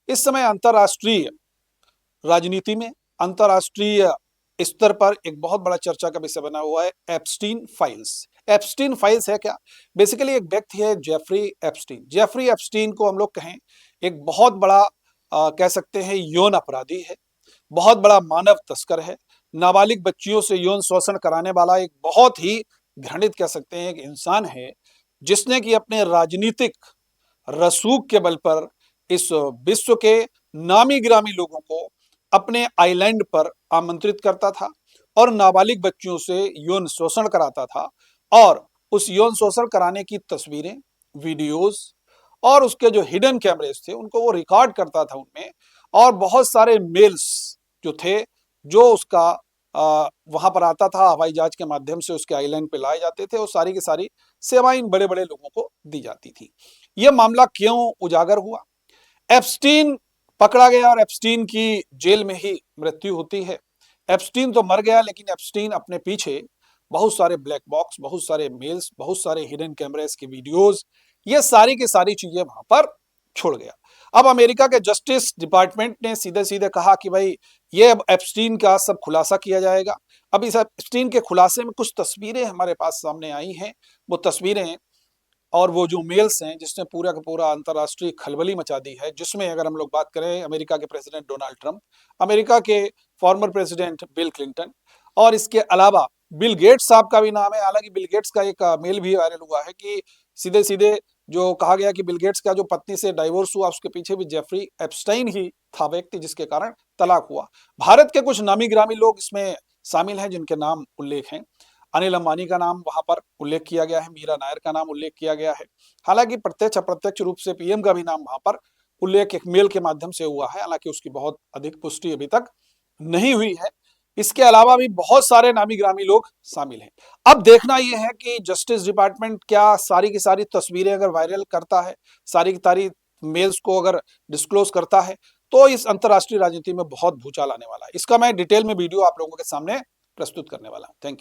इस समय अंतर्राष्ट्रीय राजनीति में, अंतर्राष्ट्रीय स्तर पर एक बहुत बड़ा चर्चा का विषय बना हुआ है एप्स्टीन फाइल्स। एप्स्टीन फाइल्स है क्या? बेसिकली एक व्यक्ति है जेफरी एप्स्टीन। जेफरी एप्स्टीन को हम लोग कहें एक बहुत बड़ा कह सकते हैं यौन अपराधी है, बहुत बड़ा मानव तस्कर है, नाबालिग बच्चियों से यौन शोषण कराने वाला एक बहुत ही घृणित कह सकते हैं एक इंसान है, जिसने कि अपने राजनीतिक रसूख के बल पर इस विश्व के नामी गिरामी लोगों को अपने आइलैंड पर आमंत्रित करता था और नाबालिग बच्चियों से यौन शोषण कराता था और उस यौन शोषण कराने की तस्वीरें, वीडियोस और उसके जो हिडन कैमरेज थे उनको वो रिकॉर्ड करता था उनमें। और बहुत सारे मेल्स जो थे, जो उसका वहां पर आता था, हवाई जहाज के माध्यम से उसके आइलैंड पे लाए जाते थे और सारी की सारी सेवाएं इन बड़े बड़े लोगों को दी जाती थी। यह मामला क्यों उजागर हुआ? एप्स्टीन पकड़ा गया और एप्स्टीन की जेल में ही मृत्यु होती है। एप्स्टीन तो मर गया, लेकिन एप्स्टीन अपने पीछे बहुत सारे ब्लैक बॉक्स, बहुत सारे मेल्स, बहुत सारे हिडन कैमरेस की वीडियोस, ये सारी की सारी चीजें वहां पर छोड़ गया। अब अमेरिका के जस्टिस डिपार्टमेंट ने सीधे सीधे कहा कि भाई ये अब एप्स्टीन का सब खुलासा किया जाएगा। अब इस एप्स्टीन के खुलासे में कुछ तस्वीरें हमारे पास सामने आई हैं। वो तस्वीरें और वो जो मेल्स हैं जिसने पूरा का पूरा अंतर्राष्ट्रीय खलबली मचा दी है, जिसमें अगर हम लोग बात करें अमेरिका के प्रेसिडेंट डोनाल्ड ट्रंप, अमेरिका के फॉर्मर प्रेसिडेंट बिल क्लिंटन और इसके अलावा बिल गेट्स साहब का भी नाम है। हालांकि बिल गेट्स का एक मेल भी वायरल हुआ है कि सीधे सीधे जो कहा गया कि बिल गेट्स का जो पत्नी से डाइवोर्स हुआ उसके पीछे भी जेफरी एप्स्टाइन ही था व्यक्ति, जिसके कारण तलाक हुआ। भारत के कुछ नामी गिरामी लोग इसमें शामिल हैं जिनके नाम उल्लेख हैं। अनिल अंबानी का नाम वहां पर उल्लेख किया गया है, मीरा नायर का नाम उल्लेख किया गया है। हालांकि प्रत्यक्ष अप्रत्यक्ष रूप से पीएम का भी नाम वहां पर उल्लेख एक मेल के माध्यम से हुआ है, हालांकि उसकी बहुत अधिक पुष्टि अभी तक नहीं हुई है। इसके अलावा भी बहुत सारे नामी ग्रामी लोग शामिल हैं। अब देखना यह है कि जस्टिस डिपार्टमेंट क्या सारी की सारी तस्वीरें अगर वायरल करता है, सारी की सारी मेल्स को अगर डिस्क्लोज करता है, तो इस अंतर्राष्ट्रीय राजनीति में बहुत भूचाल आने वाला है। इसका मैं डिटेल में वीडियो आप लोगों के सामने प्रस्तुत करने वाला हूं। Thank you.